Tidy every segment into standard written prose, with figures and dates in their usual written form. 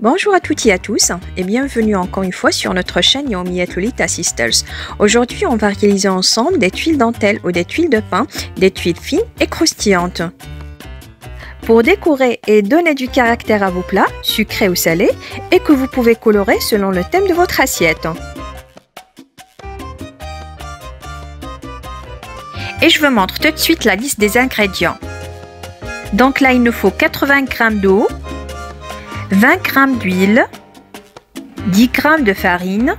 Bonjour à toutes et à tous et bienvenue encore une fois sur notre chaîne Naomi & Lolita Sisters. Aujourd'hui, on va réaliser ensemble des tuiles dentelles ou des tuiles de pain, des tuiles fines et croustillantes. Pour décorer et donner du caractère à vos plats, sucrés ou salés, et que vous pouvez colorer selon le thème de votre assiette. Et je vous montre tout de suite la liste des ingrédients. Donc là, il nous faut 80 g d'eau, 20 g d'huile, 10 g de farine,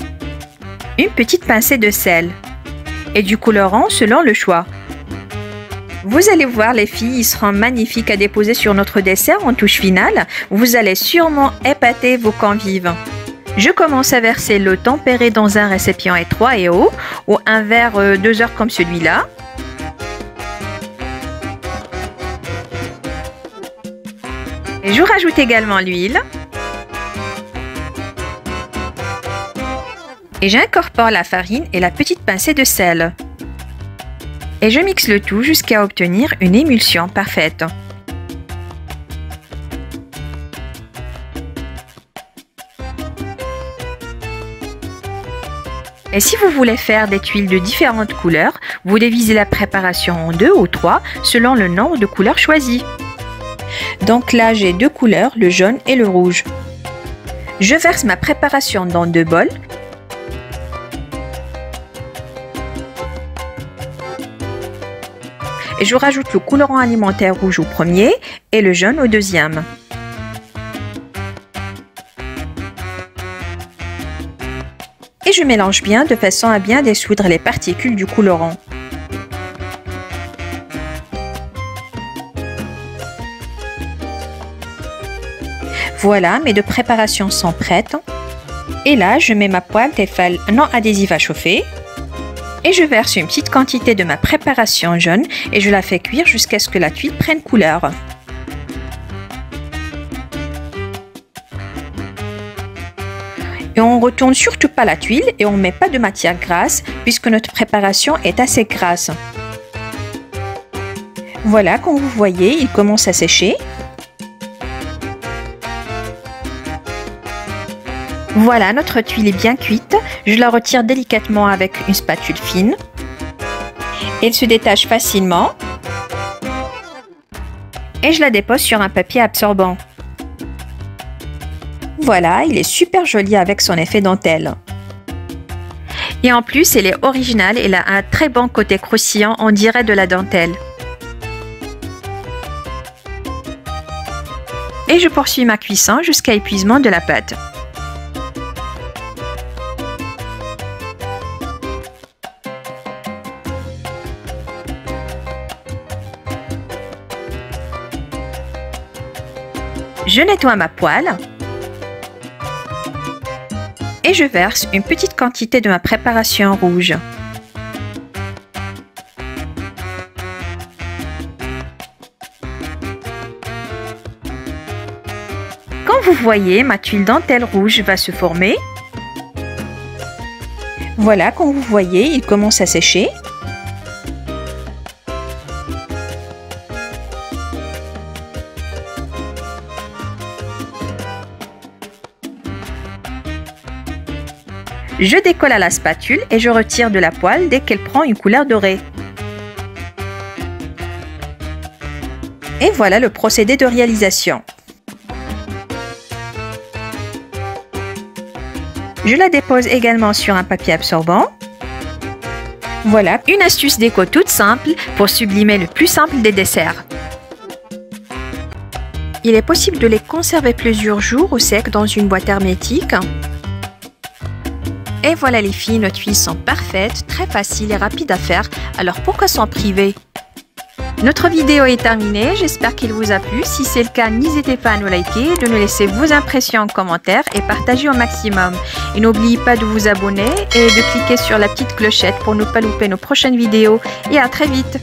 une petite pincée de sel et du colorant selon le choix. Vous allez voir les filles, ils seront magnifiques à déposer sur notre dessert en touche finale. Vous allez sûrement épater vos convives. Je commence à verser l'eau tempérée dans un récipient étroit et haut ou un verre 2 heures comme celui-là. Et je rajoute également l'huile. Et j'incorpore la farine et la petite pincée de sel. Et je mixe le tout jusqu'à obtenir une émulsion parfaite. Et si vous voulez faire des tuiles de différentes couleurs, vous divisez la préparation en 2 ou 3 selon le nombre de couleurs choisies. Donc là, j'ai 2 couleurs, le jaune et le rouge. Je verse ma préparation dans 2 bols. Et je rajoute le colorant alimentaire rouge au premier et le jaune au deuxième. Et je mélange bien de façon à bien dissoudre les particules du colorant. Voilà, mes 2 préparations sont prêtes. Et là, je mets ma poêle Tefal non adhésive à chauffer. Et je verse une petite quantité de ma préparation jaune et je la fais cuire jusqu'à ce que la tuile prenne couleur. Et on ne retourne surtout pas la tuile et on ne met pas de matière grasse puisque notre préparation est assez grasse. Voilà, comme vous voyez, il commence à sécher. Voilà, notre tuile est bien cuite. Je la retire délicatement avec une spatule fine. Elle se détache facilement. Et je la dépose sur un papier absorbant. Voilà, il est super joli avec son effet dentelle. Et en plus, elle est originale, elle a un très bon côté croustillant, on dirait de la dentelle. Et je poursuis ma cuisson jusqu'à épuisement de la pâte. Je nettoie ma poêle et je verse une petite quantité de ma préparation rouge. Comme vous voyez, ma tuile dentelle rouge va se former. Voilà, comme vous voyez, il commence à sécher. Je décolle à la spatule et je retire de la poêle dès qu'elle prend une couleur dorée. Et voilà le procédé de réalisation. Je la dépose également sur un papier absorbant. Voilà une astuce déco toute simple pour sublimer le plus simple des desserts. Il est possible de les conserver plusieurs jours au sec dans une boîte hermétique. Et voilà les filles, nos tuiles sont parfaites, très faciles et rapides à faire, alors pourquoi s'en priver? Notre vidéo est terminée, j'espère qu'il vous a plu. Si c'est le cas, n'hésitez pas à nous liker, de nous laisser vos impressions en commentaire et partager au maximum. Et n'oubliez pas de vous abonner et de cliquer sur la petite clochette pour ne pas louper nos prochaines vidéos. Et à très vite!